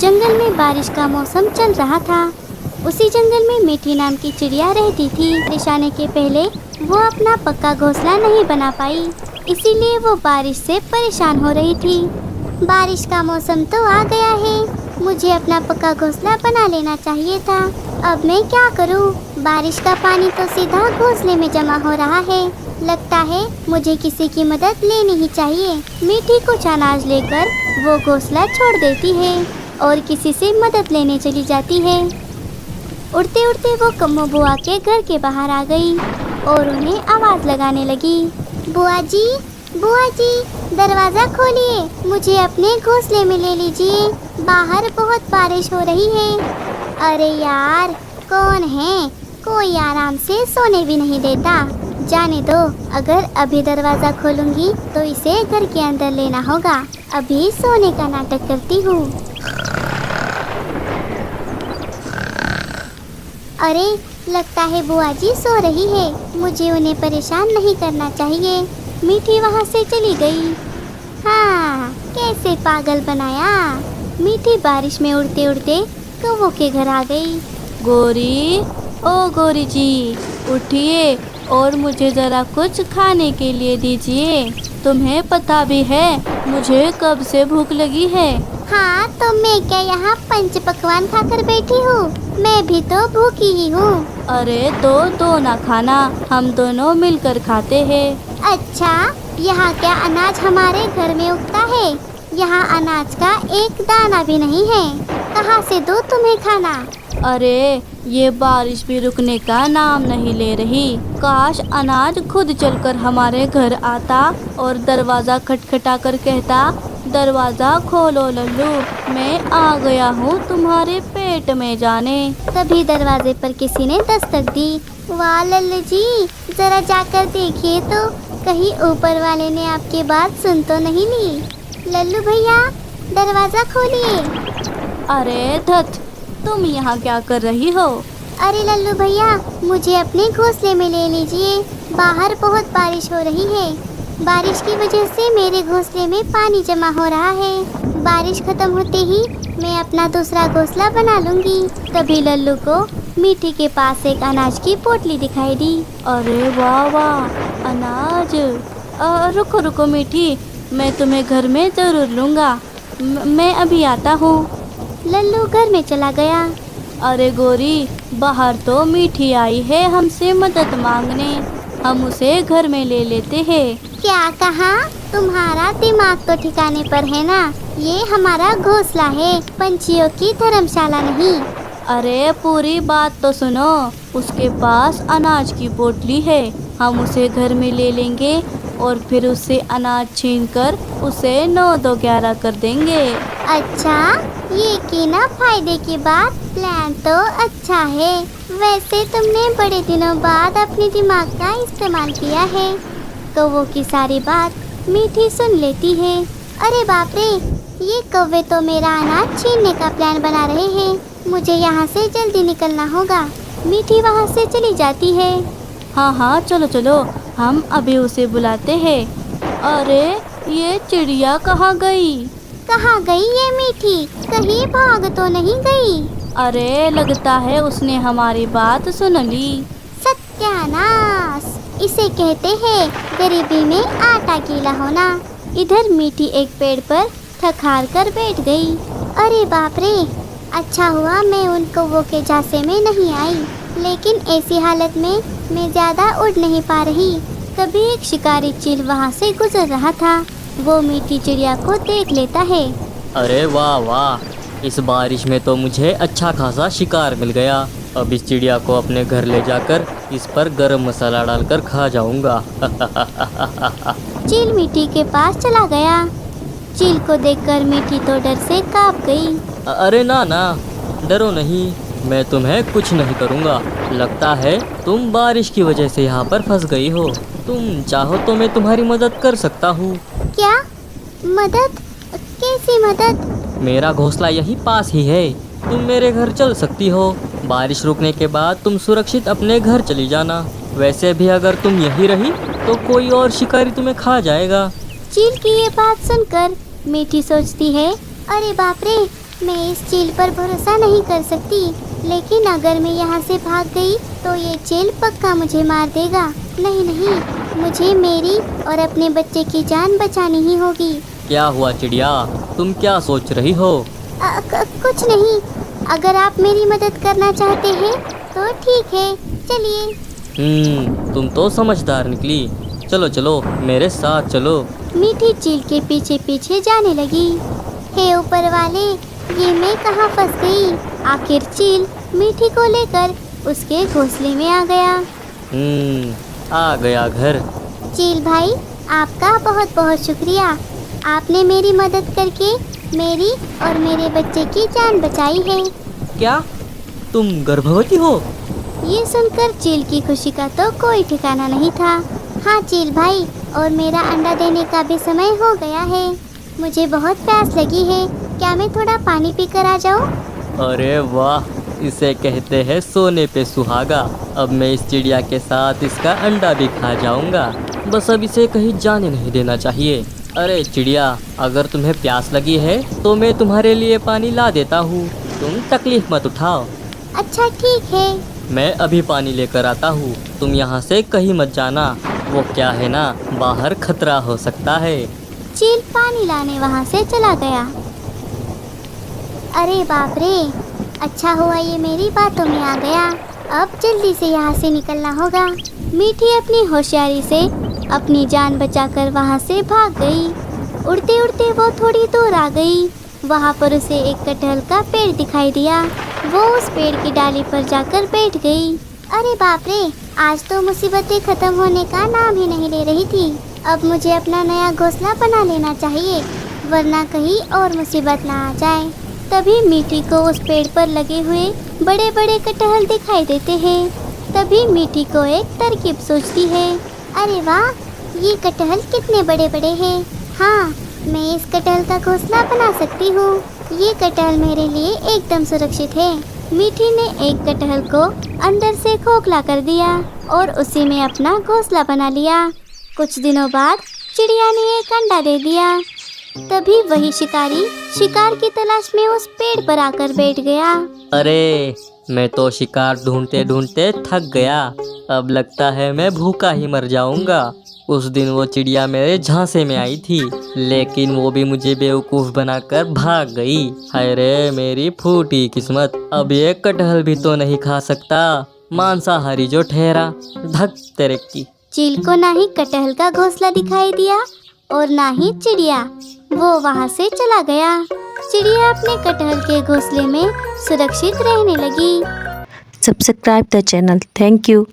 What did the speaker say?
जंगल में बारिश का मौसम चल रहा था। उसी जंगल में मीठी नाम की चिड़िया रहती थी। बारिश आने के पहले वो अपना पक्का घोंसला नहीं बना पाई, इसीलिए वो बारिश से परेशान हो रही थी। बारिश का मौसम तो आ गया है, मुझे अपना पक्का घोंसला बना लेना चाहिए था। अब मैं क्या करूं? बारिश का पानी तो सीधा घोंसले में जमा हो रहा है। लगता है मुझे किसी की मदद लेनी ही चाहिए। मीठी कुछ अनाज लेकर वो घोंसला छोड़ देती है और किसी से मदद लेने चली जाती है। उड़ते उड़ते वो कम्मो बुआ के घर के बाहर आ गई और उन्हें आवाज लगाने लगी। बुआ जी, दरवाजा खोलिए, मुझे अपने घोंसले में ले लीजिए, बाहर बहुत बारिश हो रही है। अरे यार, कौन है? कोई आराम से सोने भी नहीं देता। जाने दो, अगर अभी दरवाजा खोलूंगी तो इसे घर के अंदर लेना होगा। अभी सोने का नाटक करती हूँ। अरे, लगता है बुआ जी सो रही है, मुझे उन्हें परेशान नहीं करना चाहिए। मीठी वहाँ से चली गई। हाँ, कैसे पागल बनाया। मीठी बारिश में उड़ते उड़ते कौवों के घर आ गई। गोरी, ओ गोरी जी, उठिए और मुझे ज़रा कुछ खाने के लिए दीजिए। तुम्हें पता भी है मुझे कब से भूख लगी है। हाँ, तो मैं क्या यहाँ पंच पकवान खाकर बैठी हूँ? मैं भी तो भूखी ही हूँ। अरे तो दो ना खाना, हम दोनों मिलकर खाते हैं। अच्छा, यहाँ क्या अनाज हमारे घर में उगता है? यहाँ अनाज का एक दाना भी नहीं है, कहाँ से दूँ तुम्हें खाना? अरे ये बारिश भी रुकने का नाम नहीं ले रही। काश अनाज खुद चलकर हमारे घर आता और दरवाज़ा खटखटा कर कहता, दरवाज़ा खोलो लल्लू, मैं आ गया हूँ तुम्हारे पेट में जाने। तभी दरवाजे पर किसी ने दस्तक दी। वाह लल्लू जी, जरा जाकर देखिए तो कहीं ऊपर वाले ने आपकी बात सुन तो नहीं ली। लल्लू भैया, दरवाज़ा खोलिए। अरे धत, तुम यहाँ क्या कर रही हो? अरे लल्लू भैया, मुझे अपने घोंसले में ले लीजिए, बाहर बहुत बारिश हो रही है। बारिश की वजह से मेरे घोंसले में पानी जमा हो रहा है। बारिश खत्म होते ही मैं अपना दूसरा घोंसला बना लूंगी। तभी लल्लू को मीठी के पास एक अनाज की पोटली दिखाई दी। अरे वाह वाह, अनाज। रुको रुको मीठी, मैं तुम्हें घर में ज़रूर लूँगा। मैं अभी आता हूँ। लल्लू घर में चला गया। अरे गोरी, बाहर तो मीठी आई है हमसे मदद मांगने, हम उसे घर में ले लेते हैं। क्या कहा? तुम्हारा दिमाग तो ठिकाने पर है ना? ये हमारा घोंसला है, पंछियों की धर्मशाला नहीं। अरे पूरी बात तो सुनो। उसके पास अनाज की पोटली है, हम उसे घर में ले लेंगे और फिर उससे अनाज छीनकर उसे 9-2-11 कर देंगे। अच्छा, ये की ना फायदे की बात। प्लान तो अच्छा है। वैसे तुमने बड़े दिनों बाद अपने दिमाग का इस्तेमाल किया है। कौवों की सारी बात मीठी सुन लेती है। अरे बाप रे, ये कौवे तो मेरा अनाज छीनने का प्लान बना रहे हैं। मुझे यहाँ से जल्दी निकलना होगा। मीठी वहाँ से चली जाती है। हाँ हाँ, चलो चलो, हम अभी उसे बुलाते हैं। अरे ये चिड़िया कहाँ गई? कहाँ गई ये मीठी? कहीं भाग तो नहीं गई? अरे लगता है उसने हमारी बात सुन ली। सत्यानाश, इसे कहते हैं गरीबी में आटा गीला होना। इधर मीठी एक पेड़ पर थक हार कर बैठ गई। अरे बाप रे, अच्छा हुआ मैं उन कौवों के झांसे में नहीं आई, लेकिन ऐसी हालत में मैं ज़्यादा उड़ नहीं पा रही। तभी एक शिकारी चील वहाँ से गुजर रहा था। वो मीठी चिड़िया को देख लेता है। अरे वाह वाह, इस बारिश में तो मुझे अच्छा खासा शिकार मिल गया। अब इस चिड़िया को अपने घर ले जाकर इस पर गरम मसाला डालकर खा जाऊंगा। चील मीठी के पास चला गया। चील को देखकर मीठी तो डर से कांप गई। अरे ना ना, डरो नहीं, मैं तुम्हें कुछ नहीं करूंगा। लगता है तुम बारिश की वजह से यहाँ पर फंस गई हो। तुम चाहो तो मैं तुम्हारी मदद कर सकता हूँ। क्या मदद? कैसी मदद? मेरा घोंसला यहीं पास ही है, तुम मेरे घर चल सकती हो। बारिश रुकने के बाद तुम सुरक्षित अपने घर चली जाना। वैसे भी अगर तुम यहीं रही तो कोई और शिकारी तुम्हें खा जाएगा। चील की ये बात सुनकर मीठी सोचती है, अरे बाप रे, मैं इस चील पर भरोसा नहीं कर सकती, लेकिन अगर मैं यहाँ से भाग गई तो ये चील पक्का मुझे मार देगा। नहीं नहीं, मुझे मेरी और अपने बच्चे की जान बचानी ही होगी। क्या हुआ चिड़िया, तुम क्या सोच रही हो? कुछ नहीं, अगर आप मेरी मदद करना चाहते हैं तो ठीक है, चलिए। तुम तो समझदार निकली। चलो चलो मेरे साथ चलो। मीठी चील के पीछे पीछे जाने लगी। हे ऊपर वाले, ये मैं कहाँ फंस गई? आखिर चील मीठी को लेकर उसके घोंसले में आ गया। आ गया घर। चील भाई, आपका बहुत बहुत शुक्रिया। आपने मेरी मदद करके मेरी और मेरे बच्चे की जान बचाई है। क्या तुम गर्भवती हो? ये सुनकर चील की खुशी का तो कोई ठिकाना नहीं था। हाँ चील भाई, और मेरा अंडा देने का भी समय हो गया है। मुझे बहुत प्यास लगी है, क्या मैं थोड़ा पानी पीकर आ जाऊँ? अरे वाह, इसे कहते हैं सोने पे सुहागा। अब मैं इस चिड़िया के साथ इसका अंडा भी खा जाऊंगा। बस अब इसे कहीं जाने नहीं देना चाहिए। अरे चिड़िया, अगर तुम्हें प्यास लगी है तो मैं तुम्हारे लिए पानी ला देता हूँ, तुम तकलीफ मत उठाओ। अच्छा ठीक है। मैं अभी पानी लेकर आता हूँ, तुम यहाँ से कहीं मत जाना। वो क्या है ना, बाहर खतरा हो सकता है। चील पानी लाने वहाँ से चला गया। अरे बाप रे, अच्छा हुआ ये मेरी बातों में आ गया। अब जल्दी से यहाँ से निकलना होगा। मीठी अपनी होशियारी से अपनी जान बचाकर वहाँ से भाग गई। उड़ते उड़ते वो थोड़ी दूर आ गई। वहाँ पर उसे एक कटहल का पेड़ दिखाई दिया। वो उस पेड़ की डाली पर जाकर बैठ गई। अरे बाप रे, आज तो मुसीबतें खत्म होने का नाम ही नहीं ले रही थी। अब मुझे अपना नया घोंसला बना लेना चाहिए, वरना कहीं और मुसीबत ना आ जाए। तभी मीठी को उस पेड़ पर लगे हुए बड़े बड़े कटहल दिखाई देते हैं। तभी मीठी को एक तरकीब सोचती है। अरे वाह, ये कटहल कितने बड़े बड़े हैं। हाँ, मैं इस कटहल का घोंसला बना सकती हूँ। ये कटहल मेरे लिए एकदम सुरक्षित है। मीठी ने एक कटहल को अंदर से खोखला कर दिया और उसी में अपना घोंसला बना लिया। कुछ दिनों बाद चिड़िया ने एक अंडा दे दिया। तभी वही शिकारी शिकार की तलाश में उस पेड़ पर आकर बैठ गया। अरे, मैं तो शिकार ढूंढते ढूंढते थक गया। अब लगता है मैं भूखा ही मर जाऊंगा। उस दिन वो चिड़िया मेरे झांसे में आई थी, लेकिन वो भी मुझे बेवकूफ़ बनाकर भाग गई। हाय रे मेरी फूटी किस्मत, अब ये कटहल भी तो नहीं खा सकता। मांसाहारी जो ठहरा, धक तेरे की। चील को ना ही कटहल का घोंसला दिखाई दिया और ना ही चिड़िया। वो वहाँ से चला गया। चिड़िया अपने कटहल के घोंसले में सुरक्षित रहने लगी। Subscribe the channel. Thank you.